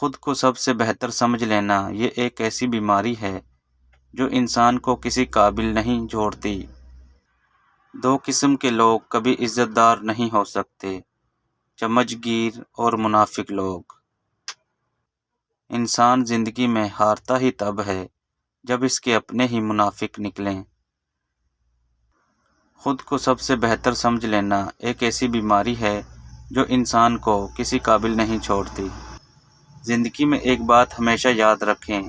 خود کو سب سے بہتر سمجھ لینا یہ ایک ایسی بیماری ہے جو انسان کو کسی قابل نہیں چھوڑتی۔ دو قسم کے لوگ کبھی عزت دار نہیں ہو سکتے، چمچگیر اور منافق لوگ۔ انسان زندگی میں ہارتا ہی تب ہے جب اس کے اپنے ہی منافق نکلیں۔ خود کو سب سے بہتر سمجھ لینا ایک ایسی بیماری ہے جو انسان کو کسی قابل نہیں چھوڑتی۔ زندگی میں ایک بات ہمیشہ یاد رکھیں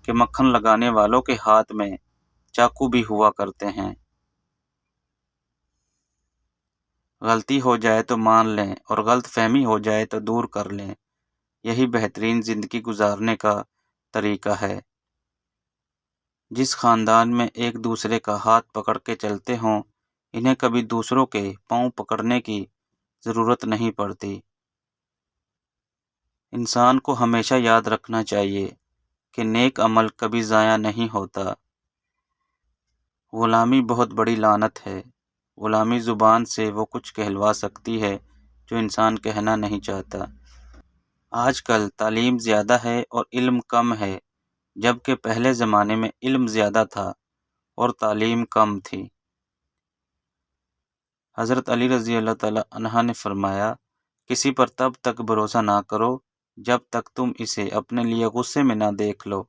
کہ مکھن لگانے والوں کے ہاتھ میں چاقو بھی ہوا کرتے ہیں۔ غلطی ہو جائے تو مان لیں اور غلط فہمی ہو جائے تو دور کر لیں، یہی بہترین زندگی گزارنے کا طریقہ ہے۔ جس خاندان میں ایک دوسرے کا ہاتھ پکڑ کے چلتے ہوں، انہیں کبھی دوسروں کے پاؤں پکڑنے کی ضرورت نہیں پڑتی۔ انسان کو ہمیشہ یاد رکھنا چاہیے کہ نیک عمل کبھی ضائع نہیں ہوتا۔ غلامی بہت بڑی لعنت ہے۔ غلامی زبان سے وہ کچھ کہلوا سکتی ہے جو انسان کہنا نہیں چاہتا۔ آج کل تعلیم زیادہ ہے اور علم کم ہے، جبکہ پہلے زمانے میں علم زیادہ تھا اور تعلیم کم تھی۔ حضرت علی رضی اللہ تعالی عنہ نے فرمایا، کسی پر تب تک بھروسہ نہ کرو جب تک تم اسے اپنے لیے غصے میں نہ دیکھ لو۔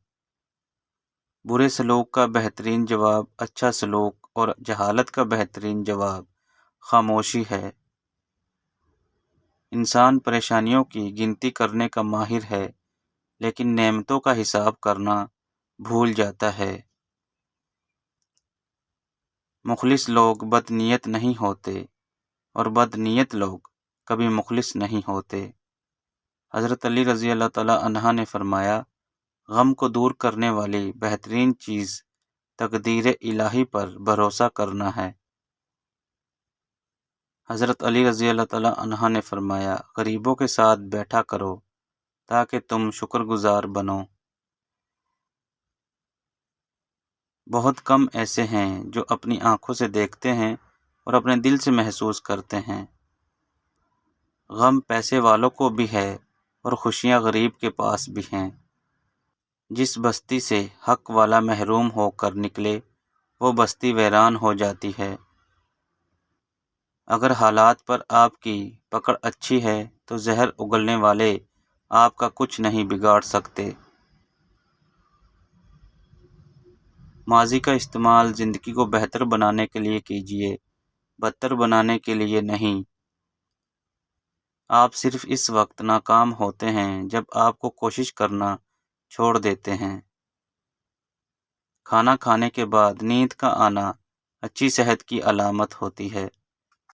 برے سلوک کا بہترین جواب اچھا سلوک اور جہالت کا بہترین جواب خاموشی ہے۔ انسان پریشانیوں کی گنتی کرنے کا ماہر ہے، لیکن نعمتوں کا حساب کرنا بھول جاتا ہے۔ مخلص لوگ بد نیت نہیں ہوتے اور بد نیت لوگ کبھی مخلص نہیں ہوتے۔ حضرت علی رضی اللہ تعالی عنہ نے فرمایا، غم کو دور کرنے والی بہترین چیز تقدیر الہی پر بھروسہ کرنا ہے۔ حضرت علی رضی اللہ تعالی عنہ نے فرمایا، غریبوں کے ساتھ بیٹھا کرو تاکہ تم شکر گزار بنو۔ بہت کم ایسے ہیں جو اپنی آنکھوں سے دیکھتے ہیں اور اپنے دل سے محسوس کرتے ہیں۔ غم پیسے والوں کو بھی ہے اور خوشیاں غریب کے پاس بھی ہیں۔ جس بستی سے حق والا محروم ہو کر نکلے، وہ بستی ویران ہو جاتی ہے۔ اگر حالات پر آپ کی پکڑ اچھی ہے تو زہر اگلنے والے آپ کا کچھ نہیں بگاڑ سکتے۔ ماضی کا استعمال زندگی کو بہتر بنانے کے لیے کیجیے، بدتر بنانے کے لیے نہیں۔ آپ صرف اس وقت ناکام ہوتے ہیں جب آپ کو کوشش کرنا چھوڑ دیتے ہیں۔ کھانا کھانے کے بعد نیند کا آنا اچھی صحت کی علامت ہوتی ہے۔